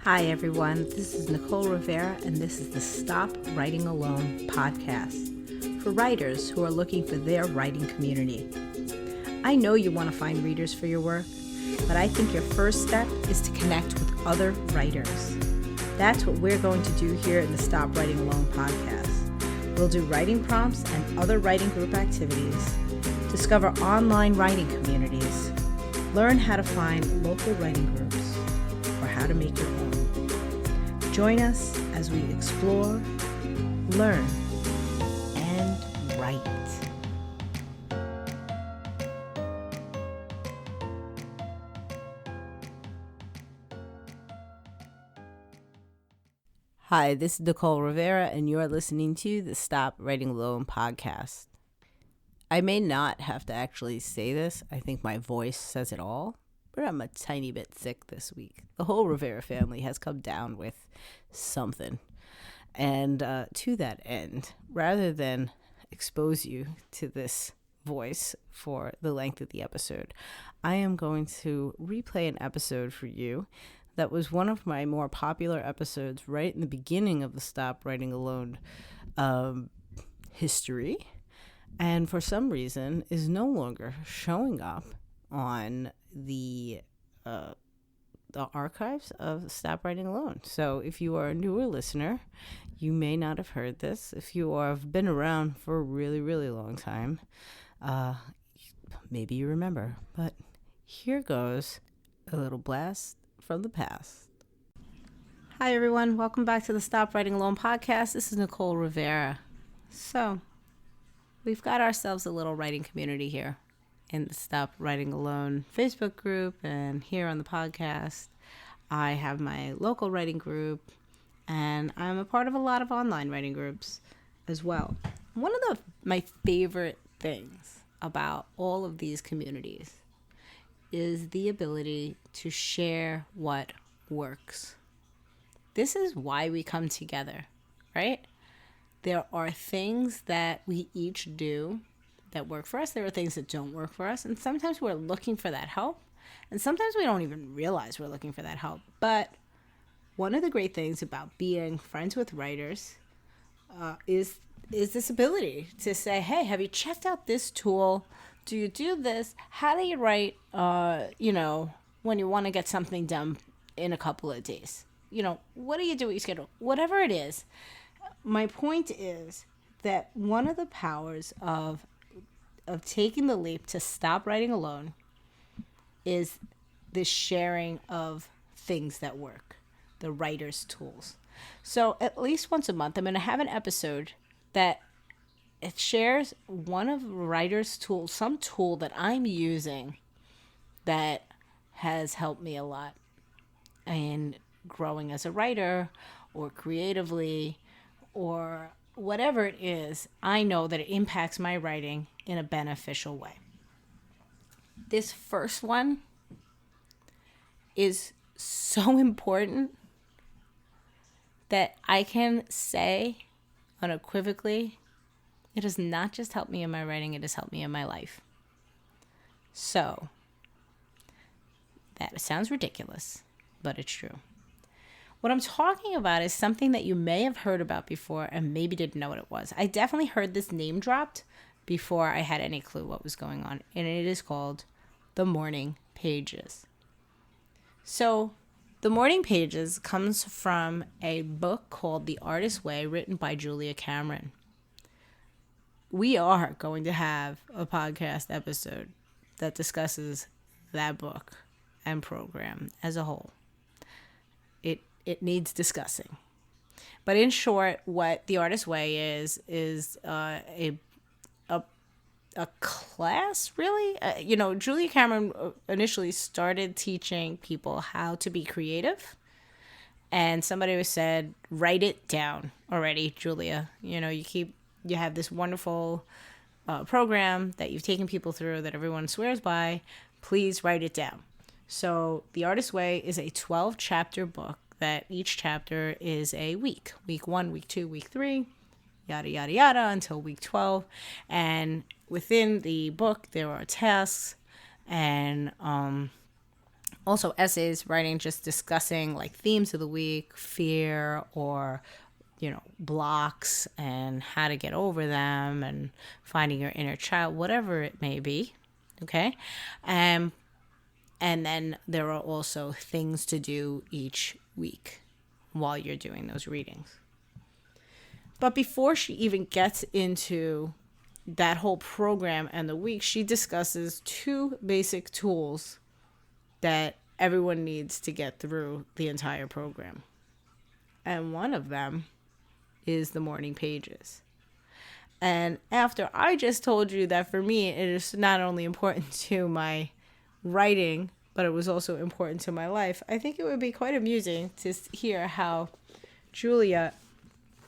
Hi everyone, this is Nicole Rivera and this is the Stop Writing Alone podcast for writers who are looking for their writing community. I know you want to find readers for your work, but I think your first step is to connect with other writers. That's what we're going to do here in the Stop Writing Alone podcast. We'll do writing prompts and other writing group activities, discover online writing communities, learn how to find local writing groups, or how to make your own. Join us as we explore, learn, and write. Hi, this is Nicole Rivera, and you're listening to the Stop Writing Alone podcast. I may not have to actually say this. I think my voice says it all. But I'm a tiny bit sick this week. The whole Rivera family has come down with something. And to that end, rather than expose you to this voice for the length of the episode, I am going to replay an episode for you that was one of my more popular episodes right in the beginning of the Stop Writing Alone history. And for some reason is no longer showing up on the archives of Stop Writing Alone. So if you are a newer listener, you may not have heard this. If you have been around for a really, really long time, maybe you remember. But here goes a little blast from the past. Hi everyone, welcome back to the Stop Writing Alone podcast. This is Nicole Rivera. So we've got ourselves a little writing community here in the Stop Writing Alone Facebook group, and here on the podcast I have my local writing group, and I'm a part of a lot of online writing groups as well. One of my favorite things about all of these communities is the ability to share what works. This is why we come together, right? There are things that we each do that work for us. There are things that don't work for us. And sometimes we're looking for that help. And sometimes we don't even realize we're looking for that help. But one of the great things about being friends with writers is this ability to say, hey, have you checked out this tool? Do you do this? How do you write, when you want to get something done in a couple of days? What do you do with your schedule? Whatever it is. My point is that one of the powers of taking the leap to stop writing alone is the sharing of things that work, the writer's tools. So at least once a month, I'm going to have an episode that it shares one of the writer's tools, some tool that I'm using that has helped me a lot in growing as a writer or creatively or whatever it is. I know that it impacts my writing in a beneficial way. This first one is so important that I can say unequivocally, it has not just helped me in my writing, it has helped me in my life. So, that sounds ridiculous, but it's true. What I'm talking about is something that you may have heard about before and maybe didn't know what it was. I definitely heard this name dropped before I had any clue what was going on, and it is called The Morning Pages. So, The Morning Pages comes from a book called The Artist's Way, written by Julia Cameron. We are going to have a podcast episode that discusses that book and program as a whole. It needs discussing. But in short, what The Artist's Way is a class, really. Julia Cameron initially started teaching people how to be creative. And somebody said, write it down already, Julia. You have this wonderful program that you've taken people through that everyone swears by. Please write it down. So The Artist's Way is a 12-chapter book that each chapter is a week. Week 1, week 2, week 3, yada, yada, yada, until week 12. And within the book, there are tasks and Also essays, writing, just discussing like themes of the week, fear, or blocks and how to get over them, and finding your inner child, whatever it may be. Okay. And then there are also things to do each week while you're doing those readings. But before she even gets into that whole program and the week, she discusses 2 basic tools that everyone needs to get through the entire program. And one of them is the morning pages. And after I just told you that for me, it is not only important to my writing, but it was also important to my life, I think it would be quite amusing to hear how Julia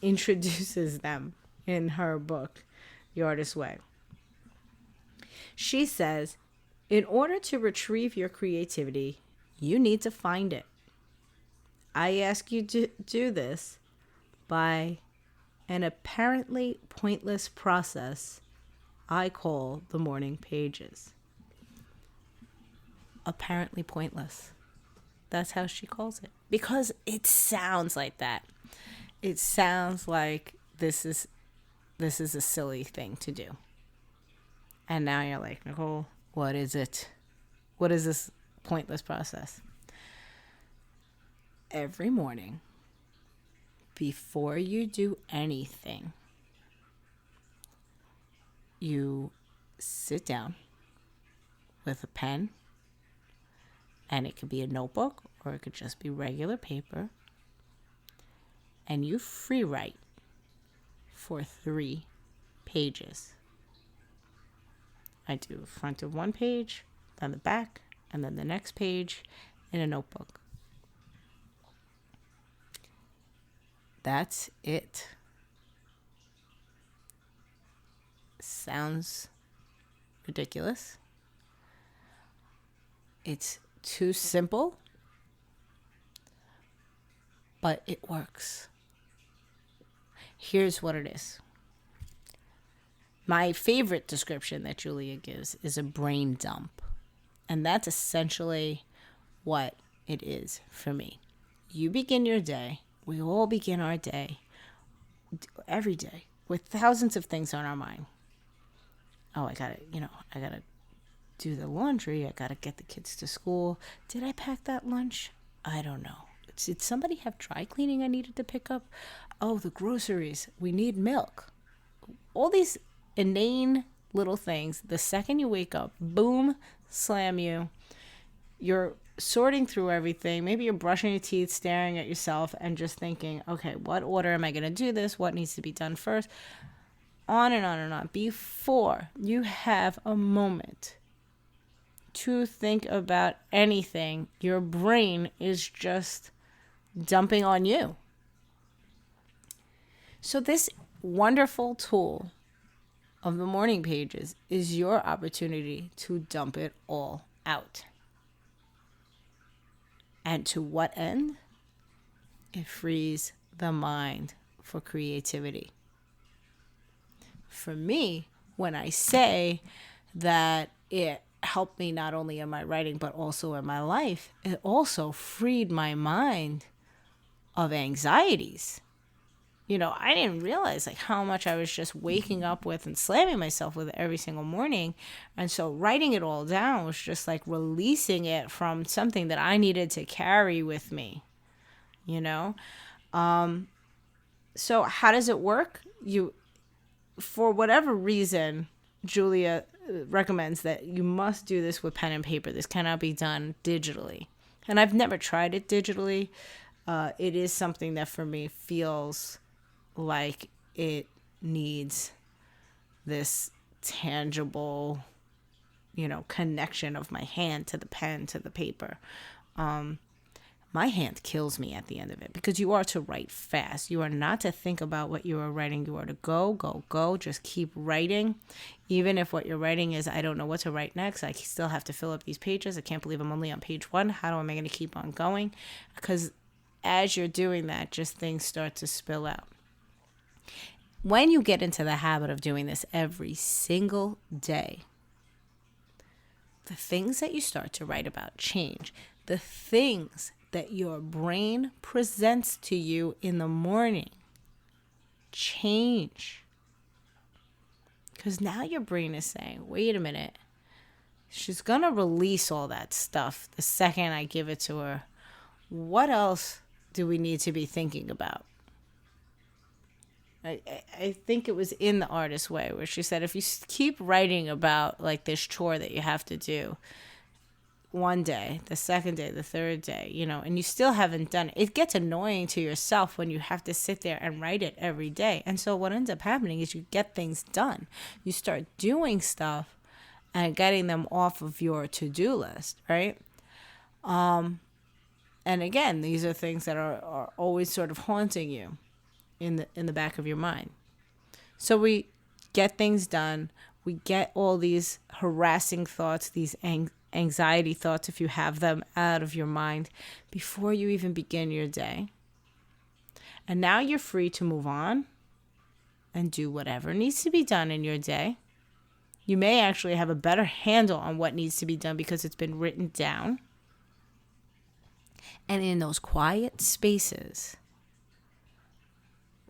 introduces them in her book, The Artist's Way. She says, in order to retrieve your creativity, you need to find it. I ask you to do this by an apparently pointless process I call the morning pages. Apparently pointless. That's how she calls it. Because it sounds like that. It sounds like this is a silly thing to do. And now you're like, Nicole, what is it? What is this pointless process? Every morning, before you do anything, you sit down with a pen, and it could be a notebook or it could just be regular paper, and you free write for 3 pages. I do front of one page, then the back, and then the next page in a notebook. That's it. Sounds ridiculous. It's too simple, but it works. Here's what it is. My favorite description that Julia gives is a brain dump. And that's essentially what it is for me. You begin your day. We all begin our day every day with thousands of things on our mind. Oh, I gotta do the laundry. I gotta get the kids to school. Did I pack that lunch? I don't know. Did somebody have dry cleaning I needed to pick up? Oh, the groceries. We need milk. All these inane little things. The second you wake up, boom, slam you. You're sorting through everything. Maybe you're brushing your teeth, staring at yourself, and just thinking, okay, what order am I going to do this? What needs to be done first? On and on and on. Before you have a moment to think about anything, your brain is just dumping on you. So this wonderful tool of the morning pages is your opportunity to dump it all out. And to what end? It frees the mind for creativity. For me, when I say that it helped me not only in my writing but also in my life, it also freed my mind of anxieties. I didn't realize how much I was just waking up with and slamming myself with every single morning. And so writing it all down was just like releasing it from something that I needed to carry with me, So how does it work? For whatever reason, Julia recommends that you must do this with pen and paper. This cannot be done digitally. And I've never tried it digitally. It is something that for me feels like it needs this tangible, connection of my hand to the pen, to the paper. My hand kills me at the end of it because you are to write fast. You are not to think about what you are writing. You are to go. Just keep writing. Even if what you're writing is, I don't know what to write next. I still have to fill up these pages. I can't believe I'm only on page 1. How am I going to keep on going? Because as you're doing that, just things start to spill out. When you get into the habit of doing this every single day, the things that you start to write about change. the things that your brain presents to you in the morning change. Because now your brain is saying, wait a minute, she's going to release all that stuff the second I give it to her. What else do we need to be thinking about? I think it was in The Artist's Way where she said, if you keep writing about like this chore that you have to do one day, the second day, the third day, and you still haven't done it, it gets annoying to yourself when you have to sit there and write it every day. And so what ends up happening is you get things done. You start doing stuff and getting them off of your to-do list, right? And again, these are things that are always sort of haunting you in the back of your mind. So we get things done. We get all these harassing thoughts, these anxiety thoughts, if you have them, out of your mind before you even begin your day. And now you're free to move on and do whatever needs to be done in your day. You may actually have a better handle on what needs to be done because it's been written down. And in those quiet spaces,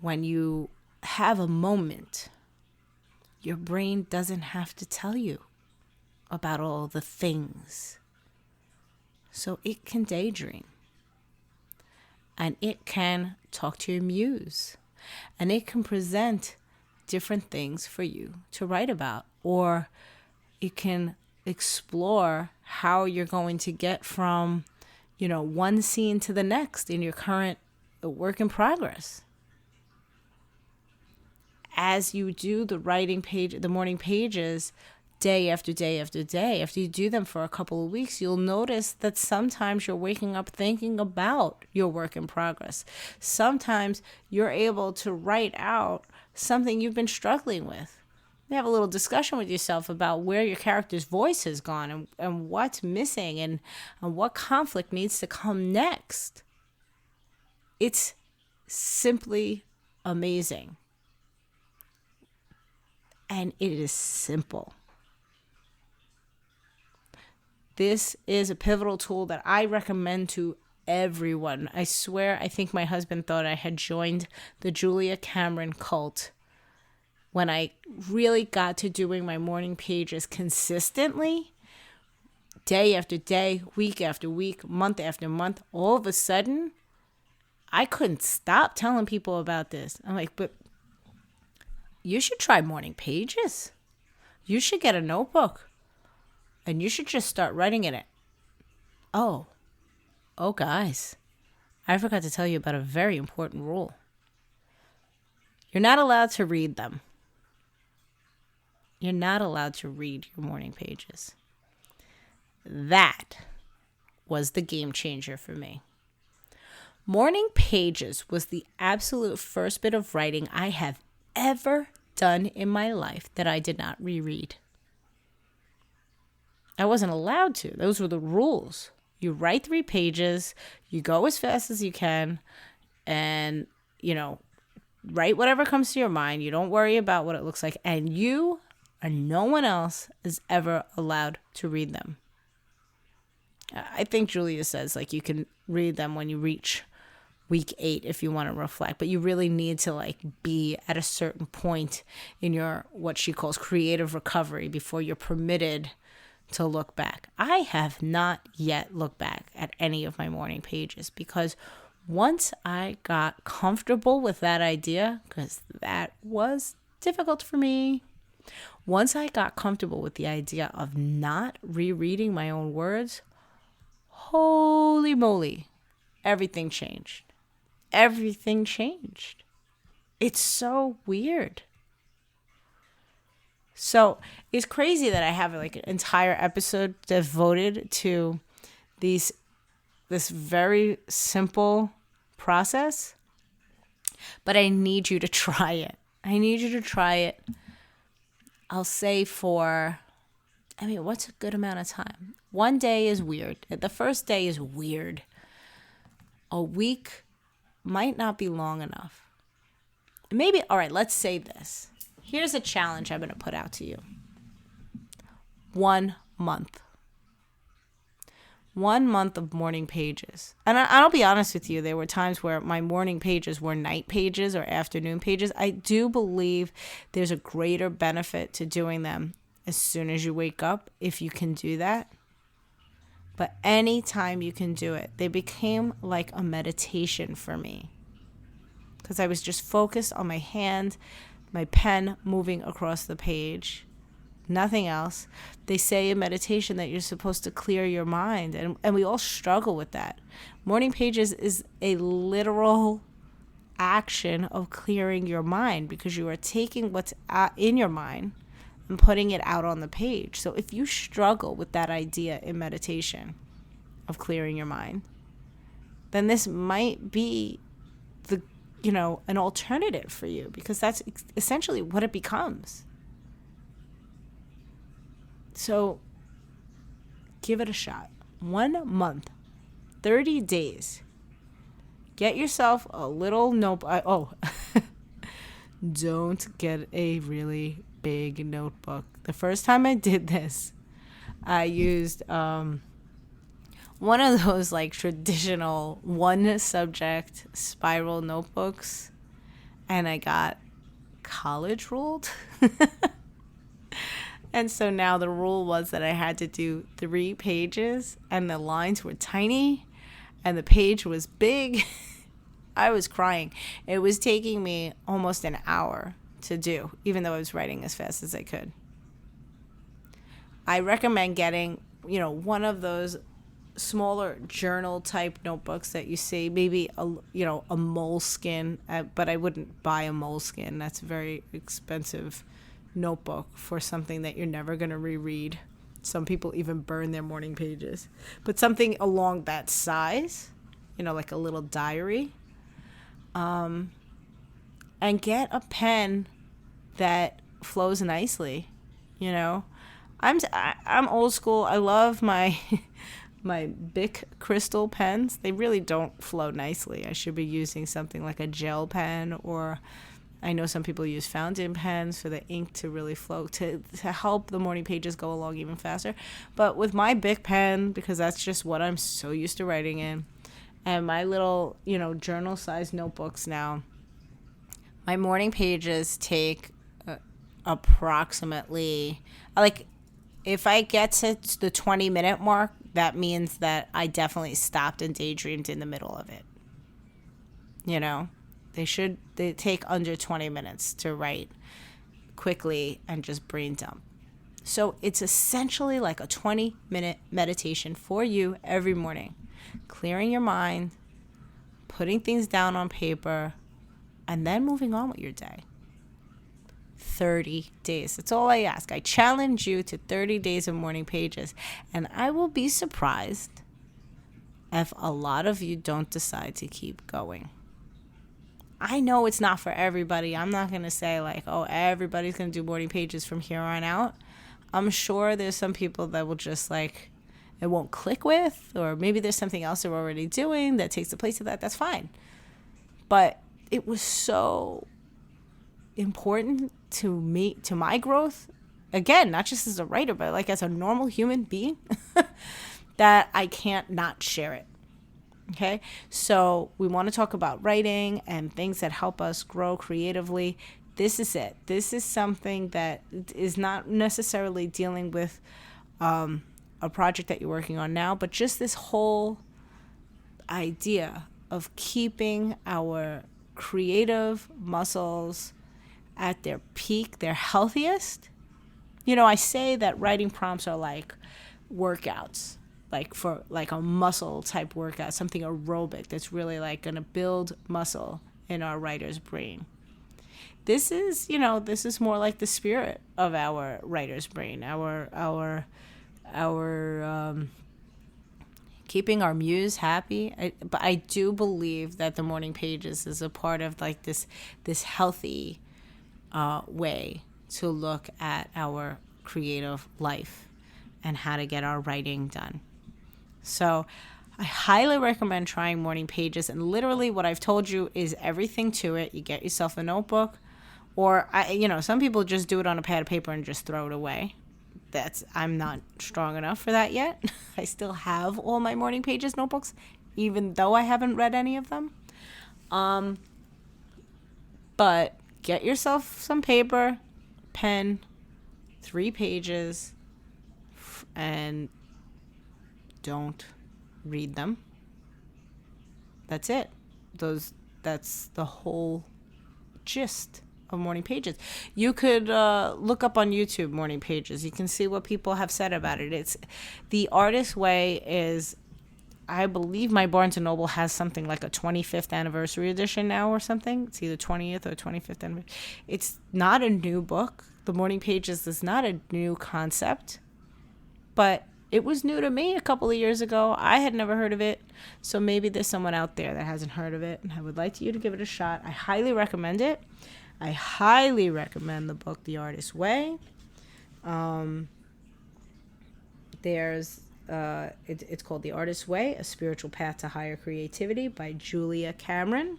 when you have a moment, your brain doesn't have to tell you about all the things. So it can daydream. And it can talk to your muse. And it can present different things for you to write about. Or it can explore how you're going to get from, one scene to the next in your current work in progress. As you do the morning pages, day after day after day, after you do them for a couple of weeks, you'll notice that sometimes you're waking up thinking about your work in progress. Sometimes you're able to write out something you've been struggling with. You have a little discussion with yourself about where your character's voice has gone and what's missing and what conflict needs to come next. It's simply amazing. And it is simple. This is a pivotal tool that I recommend to everyone. I swear, I think my husband thought I had joined the Julia Cameron cult when I really got to doing my morning pages consistently, day after day, week after week, month after month. All of a sudden, I couldn't stop telling people about this. I'm like, but you should try morning pages. You should get a notebook. And you should just start writing in it. Oh, guys, I forgot to tell you about a very important rule. You're not allowed to read them. You're not allowed to read your morning pages. That was the game changer for me. Morning pages was the absolute first bit of writing I have ever done in my life that I did not reread. I wasn't allowed to. Those were the rules. You write 3 pages, you go as fast as you can, and, write whatever comes to your mind. You don't worry about what it looks like, and you or no one else is ever allowed to read them. I think Julia says, you can read them when you reach week 8 if you want to reflect, but you really need to be at a certain point in your, what she calls creative recovery, before you're permitted to look back. I have not yet looked back at any of my morning pages, because once I got comfortable with that idea, because that was difficult for me, once I got comfortable with the idea of not rereading my own words, holy moly, everything changed. Everything changed. It's so weird. So it's crazy that I have an entire episode devoted to this very simple process, but I need you to try it. I'll say what's a good amount of time? One day is weird. The first day is weird. A week might not be long enough. Maybe, all right, let's say this. Here's a challenge I'm going to put out to you. 1 month. 1 month of morning pages. And I'll be honest with you, there were times where my morning pages were night pages or afternoon pages. I do believe there's a greater benefit to doing them as soon as you wake up, if you can do that. But anytime you can do it, they became like a meditation for me. Because I was just focused on my hand, my pen moving across the page. Nothing else. They say in meditation that you're supposed to clear your mind, and we all struggle with that. Morning pages is a literal action of clearing your mind, because you are taking what's in your mind and putting it out on the page. So if you struggle with that idea in meditation of clearing your mind, then this might be an alternative for you, because that's essentially what it becomes. So give it a shot. 1 month, 30 days. Get yourself a little notebook. Don't get a really big notebook. The first time I did this, I used one of those like traditional one subject spiral notebooks, and I got college ruled. And so now the rule was that I had to do 3 pages, and the lines were tiny and the page was big. I was crying. It was taking me almost an hour to do, even though I was writing as fast as I could. I recommend getting, one of those smaller journal type notebooks that you see, maybe a moleskin, but I wouldn't buy a moleskin. That's very expensive notebook for something that you're never going to reread. Some people even burn their morning pages. But something along that size, like a little diary. And get a pen that flows nicely. I'm old school. I love my my Bic crystal pens. They really don't flow nicely. I should be using something like a gel pen, or I know some people use fountain pens for the ink to really flow, to help the morning pages go along even faster. But with my Bic pen, because that's just what I'm so used to writing in, and my little, journal-sized notebooks now, my morning pages take approximately, if I get to the 20-minute mark, that means that I definitely stopped and daydreamed in the middle of it. They take under 20 minutes to write quickly and just brain dump. So it's essentially like a 20-minute meditation for you every morning. Clearing your mind, putting things down on paper, and then moving on with your day. 30 days. That's all I ask. I challenge you to 30 days of morning pages, and I will be surprised if a lot of you don't decide to keep going. I know it's not for everybody. I'm not going to say everybody's going to do morning pages from here on out. I'm sure there's some people that will just it won't click with, or maybe there's something else they're already doing that takes the place of that. That's fine. But it was so important to me, to my growth, again, not just as a writer, but as a normal human being, that I can't not share it. Okay, so we want to talk about writing and things that help us grow creatively. This is it. This is something that is not necessarily dealing with a project that you're working on now, but just this whole idea of keeping our creative muscles at their peak, their healthiest. I say that writing prompts are like workouts. For a muscle type workout, something aerobic that's really going to build muscle in our writer's brain. This is more like the spirit of our writer's brain, our keeping our muse happy. But I do believe that the morning pages is a part of this healthy way to look at our creative life and how to get our writing done. So I highly recommend trying morning pages, and literally what I've told you is everything to it. You get yourself a notebook, or some people just do it on a pad of paper and just throw it away. I'm not strong enough for that yet. I still have all my morning pages notebooks, even though I haven't read any of them. But get yourself some paper, pen, 3 pages, and don't read them. That's it. That's the whole gist of morning pages. You could look up on YouTube morning pages. You can see what people have said about it. It's the Artist Way is, I believe my Barnes & Noble has something like a 25th anniversary edition now or something. It's either 20th or 25th anniversary. It's not a new book. The morning pages is not a new concept, but it was new to me a couple of years ago. I had never heard of it, so maybe there's someone out there that hasn't heard of it, and I would like you to give it a shot. I highly recommend it. I highly recommend the book, The Artist's Way. It's called The Artist's Way, A Spiritual Path to Higher Creativity by Julia Cameron.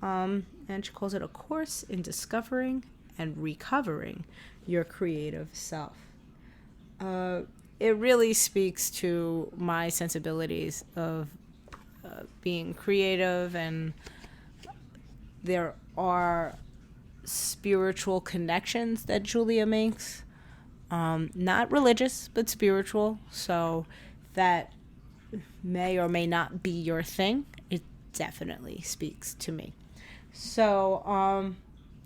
And she calls it a course in discovering and recovering your creative self. It really speaks to my sensibilities of being creative, and there are spiritual connections that Julia makes. Not religious, but spiritual. So that may or may not be your thing. It definitely speaks to me. So,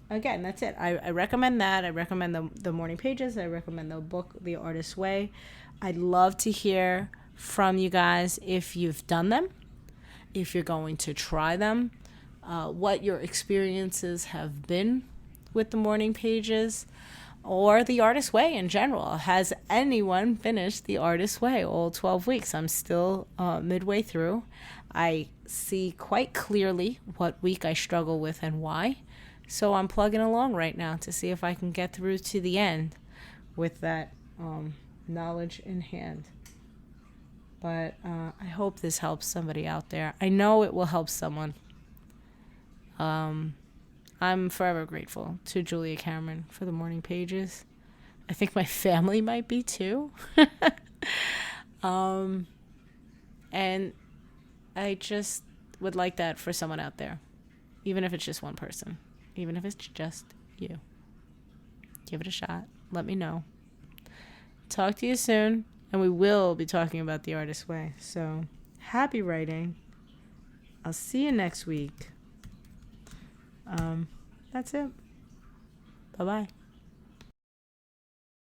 again, that's it. I recommend that. I recommend the morning pages. I recommend the book, The Artist's Way. I'd love to hear from you guys if you've done them, if you're going to try them, what your experiences have been with the morning pages or The Artist's Way in general. Has anyone finished The Artist's Way all 12 weeks? I'm still midway through. I see quite clearly what week I struggle with and why. So I'm plugging along right now to see if I can get through to the end with that knowledge in hand. But I hope this helps somebody out there. I know it will help someone. I'm forever grateful to Julia Cameron for the morning pages. I think my family might be too. And I just would like that for someone out there, even if it's just one person, even if it's just you. Give it a shot. Let me know. Talk to you soon, and we will be talking about The Artist's Way. So happy writing. I'll see you next week. That's it. Bye-bye.